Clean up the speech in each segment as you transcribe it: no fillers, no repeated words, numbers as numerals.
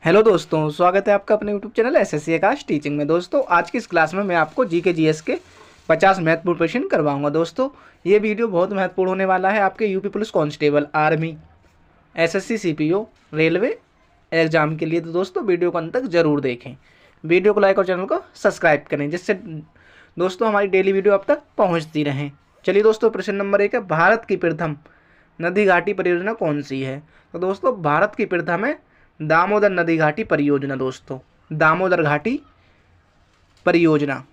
Hello दोस्तों, स्वागत है आपका अपने यूट्यूब चैनल एसएससी आकाश टीचिंग में। दोस्तों आज की इस क्लास में मैं आपको जीके जीएस के 50 महत्वपूर्ण प्रश्न करवाऊंगा। दोस्तों ये वीडियो बहुत महत्वपूर्ण होने वाला है आपके UP police constable, army, SSC CPO, railway exam के लिए। तो दोस्तों वीडियो को अंत तक जरूर देखें, वीडियो को लाइक और चैनल को सब्सक्राइब करें, जिससे दोस्तों हमारी डेली वीडियो अब तक पहुँचती रहें। चलिए दोस्तों, प्रश्न नंबर 1 है, भारत की प्रथम नदी घाटी परियोजना कौन सी है? तो दोस्तों भारत की प्रथम है दामोदर नदी घाटी परियोजना। दोस्तों दामोदर घाटी परियोजना।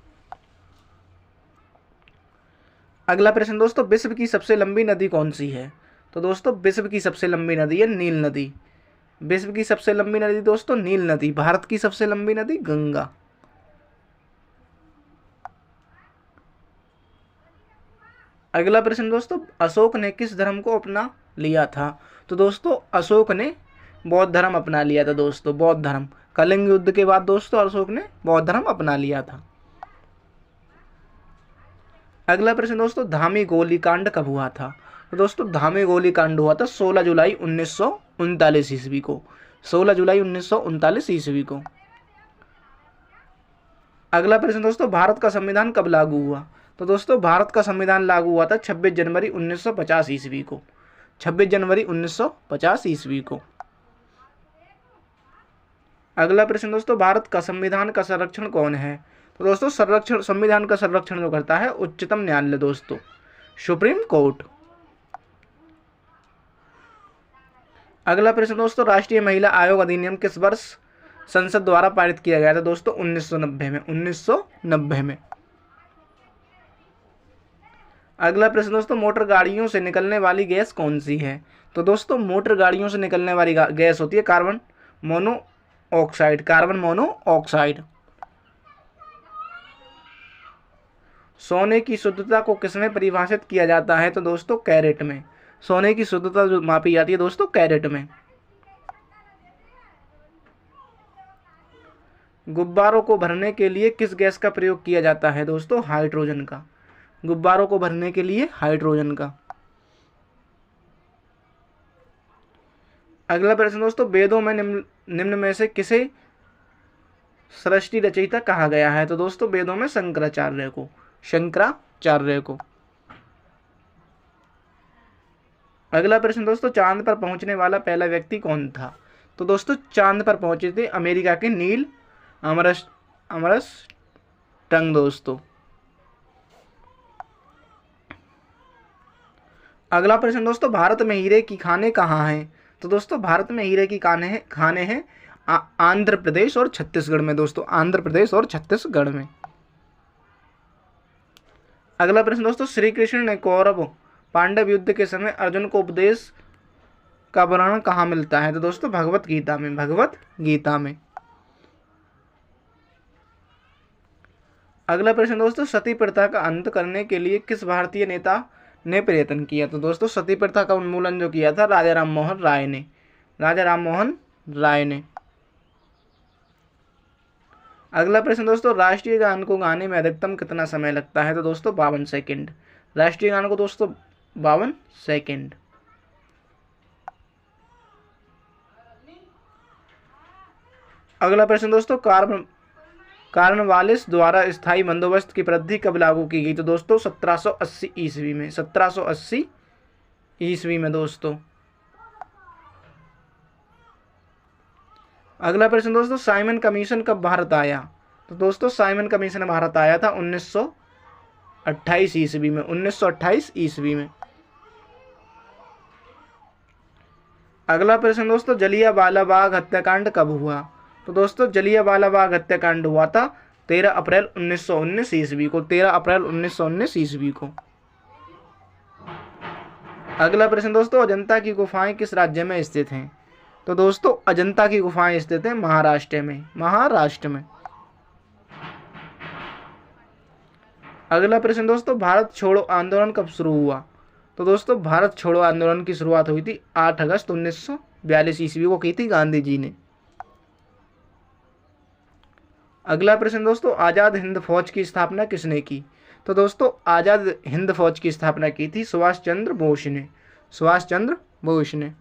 अगला प्रश्न दोस्तों, विश्व की सबसे लंबी नदी कौन सी है? तो दोस्तों विश्व की सबसे लंबी नदी है नील नदी। विश्व की सबसे लंबी नदी दोस्तों नील नदी। भारत की सबसे लंबी नदी गंगा। अगला प्रश्न दोस्तों, अशोक ने किस धर्म को अपना लिया था? तो दोस्तों अशोक ने बौद्ध धर्म अपना लिया था। दोस्तों बौद्ध धर्म, कलिंग युद्ध के बाद दोस्तों अशोक ने बौद्ध धर्म अपना लिया था। अगला प्रश्न दोस्तों, धामी गोलीकांड कब हुआ था? तो दोस्तों धामी गोलीकांड हुआ था 16 जुलाई 1939 ईस्वी को। 16 जुलाई 1939 ईस्वी को। अगला प्रश्न दोस्तों, भारत का संविधान कब लागू हुआ? तो दोस्तों भारत का संविधान लागू हुआ था 26 जनवरी 1950 ईस्वी को। 26 जनवरी 1950 ईस्वी को। अगला प्रश्न दोस्तों, भारत का संविधान का संरक्षण कौन है? तो दोस्तों संविधान का संरक्षण जो करता है उच्चतम न्यायालय दोस्तों, सुप्रीम कोर्ट। अगला प्रश्न दोस्तों, राष्ट्रीय महिला आयोग अधिनियम किस वर्ष संसद द्वारा पारित किया गया था? दोस्तों 1990 में। 1990 में। अगला प्रश्न दोस्तों, मोटर गाड़ियों से निकलने वाली गैस कौन सी है? तो दोस्तों मोटर गाड़ियों से निकलने वाली गैस होती है कार्बन मोनोऑक्साइड। Carbon monoxide. सोने की शुद्धता को किसमें परिभाषित किया जाता है? तो दोस्तों कैरेट में। सोने की शुद्धता जो मापी जाती है दोस्तों कैरेट में। गुब्बारों को भरने के लिए किस गैस का प्रयोग किया जाता है? दोस्तों हाइड्रोजन का। गुब्बारों को भरने के लिए हाइड्रोजन का। अगला प्रश्न दोस्तों, वेदों में निम्न में से किसे सृष्टि रचयिता कहा गया है? तो दोस्तों वेदों में शंकराचार्य को। शंकराचार्य को। अगला प्रश्न दोस्तों, चांद पर पहुंचने वाला पहला व्यक्ति कौन था? तो दोस्तों चांद पर पहुंचे थे अमेरिका के नील आर्मस्ट्रांग दोस्तों। अगला प्रश्न दोस्तों, भारत में हीरे की खानें कहाँ हैं? तो दोस्तों भारत में हीरे की खाने हैं आंध्र प्रदेश और छत्तीसगढ़ में। दोस्तों आंध्र प्रदेश और छत्तीसगढ़ में। अगला प्रश्न दोस्तों, श्री कृष्ण ने कौरव पांडव युद्ध के समय अर्जुन को उपदेश का वर्णन कहाँ मिलता है? तो दोस्तों भगवत गीता में। भगवत गीता में। अगला प्रश्न दोस्तों, सती प्रथा का अंत करने के लिए किस भारतीय नेता ने प्रयत्न किया? तो दोस्तों सती प्रथा का उन्मूलन जो किया था राजा राम मोहन राय ने। राजा राम मोहन राय ने। अगला प्रश्न दोस्तों, राष्ट्रीय गान को गाने में अधिकतम कितना समय लगता है? तो दोस्तों 52 सेकेंड। राष्ट्रीय गान को दोस्तों 52 सेकेंड। अगला प्रश्न दोस्तों, कार्नवालिस द्वारा स्थायी बंदोबस्त की पद्धति कब लागू की गई? तो दोस्तों 1780 ईस्वी में। 1780 ईस्वी में दोस्तों। अगला प्रश्न दोस्तों, साइमन कमीशन कब भारत आया? तो दोस्तों साइमन कमीशन भारत आया था 1928 ईस्वी में। 1928 ईस्वी में। अगला प्रश्न दोस्तों, जलियांवाला बाग हत्याकांड कब हुआ? तो दोस्तों जलियांवाला बाग हत्याकांड हुआ था 13 अप्रैल 1919 ईस्वी को। 13 अप्रैल 1919 ईस्वी को। अगला प्रश्न दोस्तों, अजंता की गुफाएं किस राज्य में स्थित हैं? तो दोस्तों अजंता की गुफाएं स्थित हैं महाराष्ट्र में। महाराष्ट्र में। अगला प्रश्न दोस्तों, भारत छोड़ो आंदोलन कब शुरू हुआ? तो दोस्तों भारत छोड़ो आंदोलन की शुरुआत हुई थी 8 अगस्त 1942 ईस्वी को की थी गांधी जी ने। अगला प्रश्न दोस्तों, आजाद हिंद फौज की स्थापना किसने की? तो दोस्तों आजाद हिंद फौज की स्थापना की थी सुभाष चंद्र बोस ने। सुभाष चंद्र बोस ने।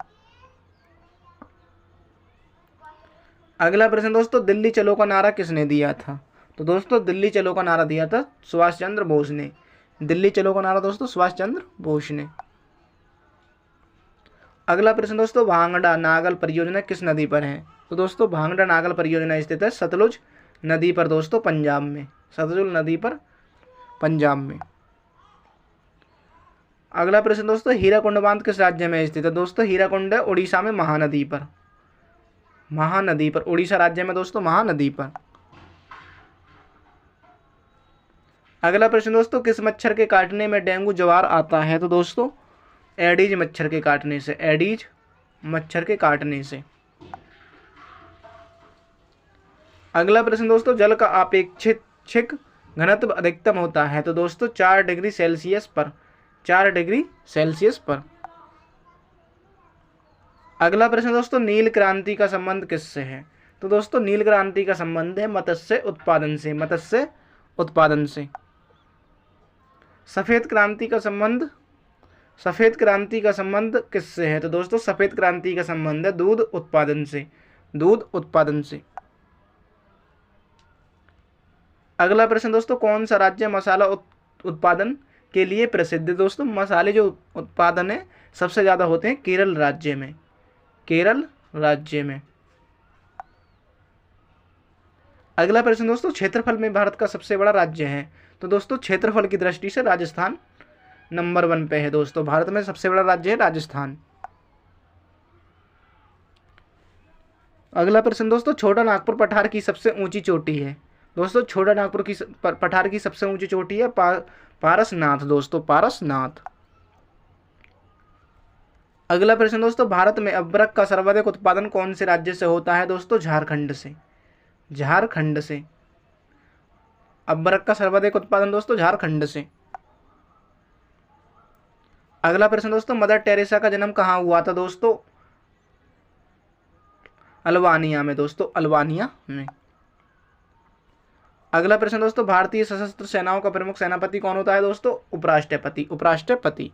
अगला प्रश्न दोस्तों, दिल्ली चलो का नारा किसने दिया था? तो दोस्तों दिल्ली चलो का नारा दिया था सुभाष चंद्र बोस ने। दिल्ली चलो का नारा दोस्तों सुभाष चंद्र बोस ने। अगला प्रश्न दोस्तों, भांगड़ा नागल परियोजना किस नदी पर है? तो दोस्तों भांगड़ा नागल परियोजना स्थित है सतलुज नदी पर दोस्तों, पंजाब में। सतलुज नदी पर पंजाब में। अगला प्रश्न दोस्तों, हीराकुंड बांध किस राज्य में स्थित है? दोस्तों हीराकुंड है उड़ीसा में, महानदी पर। महानदी पर, उड़ीसा राज्य में दोस्तों, महानदी पर। अगला प्रश्न दोस्तों, किस मच्छर के काटने में डेंगू ज्वर आता है? तो दोस्तों एडीज मच्छर के काटने से। एडीज मच्छर के काटने से। अगला प्रश्न दोस्तों, जल का आपेक्षिक घनत्व अधिकतम होता है? तो दोस्तों 4 डिग्री सेल्सियस पर। 4 डिग्री सेल्सियस पर। अगला प्रश्न दोस्तों, नील क्रांति का संबंध किससे है? तो दोस्तों नील क्रांति का संबंध है मत्स्य उत्पादन से। मत्स्य उत्पादन से। सफेद क्रांति का संबंध किससे है? तो दोस्तों सफेद क्रांति का संबंध है दूध उत्पादन से। दूध उत्पादन से। अगला प्रश्न दोस्तों, कौन सा राज्य मसाला उत्पादन के लिए प्रसिद्ध है? दोस्तों मसाले जो उत्पादन है सबसे ज्यादा होते हैं केरल राज्य में। केरल राज्य में। अगला प्रश्न दोस्तों, क्षेत्रफल में भारत का सबसे बड़ा राज्य है? तो दोस्तों क्षेत्रफल की दृष्टि से राजस्थान नंबर 1 पे है दोस्तों। भारत में सबसे बड़ा राज्य है राजस्थान। अगला प्रश्न दोस्तों, छोटा नागपुर पठार की सबसे ऊंची चोटी है? दोस्तों छोटा नागपुर की पठार की सबसे ऊंची चोटी है पारसनाथ दोस्तों, पारसनाथ। अगला प्रश्न दोस्तों, भारत में अदरक का सर्वाधिक उत्पादन कौन से राज्य से होता है? दोस्तों झारखंड से। झारखंड से। अदरक का सर्वाधिक उत्पादन दोस्तों झारखंड से। अगला प्रश्न दोस्तों, मदर टेरेसा का जन्म कहाँ हुआ था? दोस्तों अल्बानिया में दोस्तों, अल्बानिया में। अगला प्रश्न दोस्तों, भारतीय सशस्त्र सेनाओं का प्रमुख सेनापति कौन होता है? दोस्तों उपराष्ट्रपति। उपराष्ट्रपति।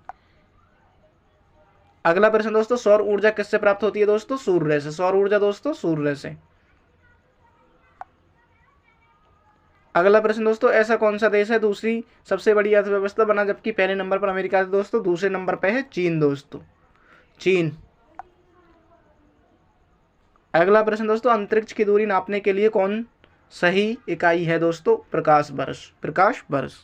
अगला प्रश्न दोस्तों, सौर ऊर्जा किससे प्राप्त होती है? दोस्तों सूर्य से। सौर ऊर्जा दोस्तों सूर्य से। अगला प्रश्न दोस्तों, ऐसा कौन सा देश है दूसरी सबसे बड़ी अर्थव्यवस्था बना जबकि पहले नंबर पर अमेरिका है? दोस्तों दूसरे नंबर पर है चीन दोस्तों, चीन। अगला प्रश्न दोस्तों, अंतरिक्ष की दूरी नापने के लिए कौन सही इकाई है? दोस्तों प्रकाश वर्ष। प्रकाश वर्ष।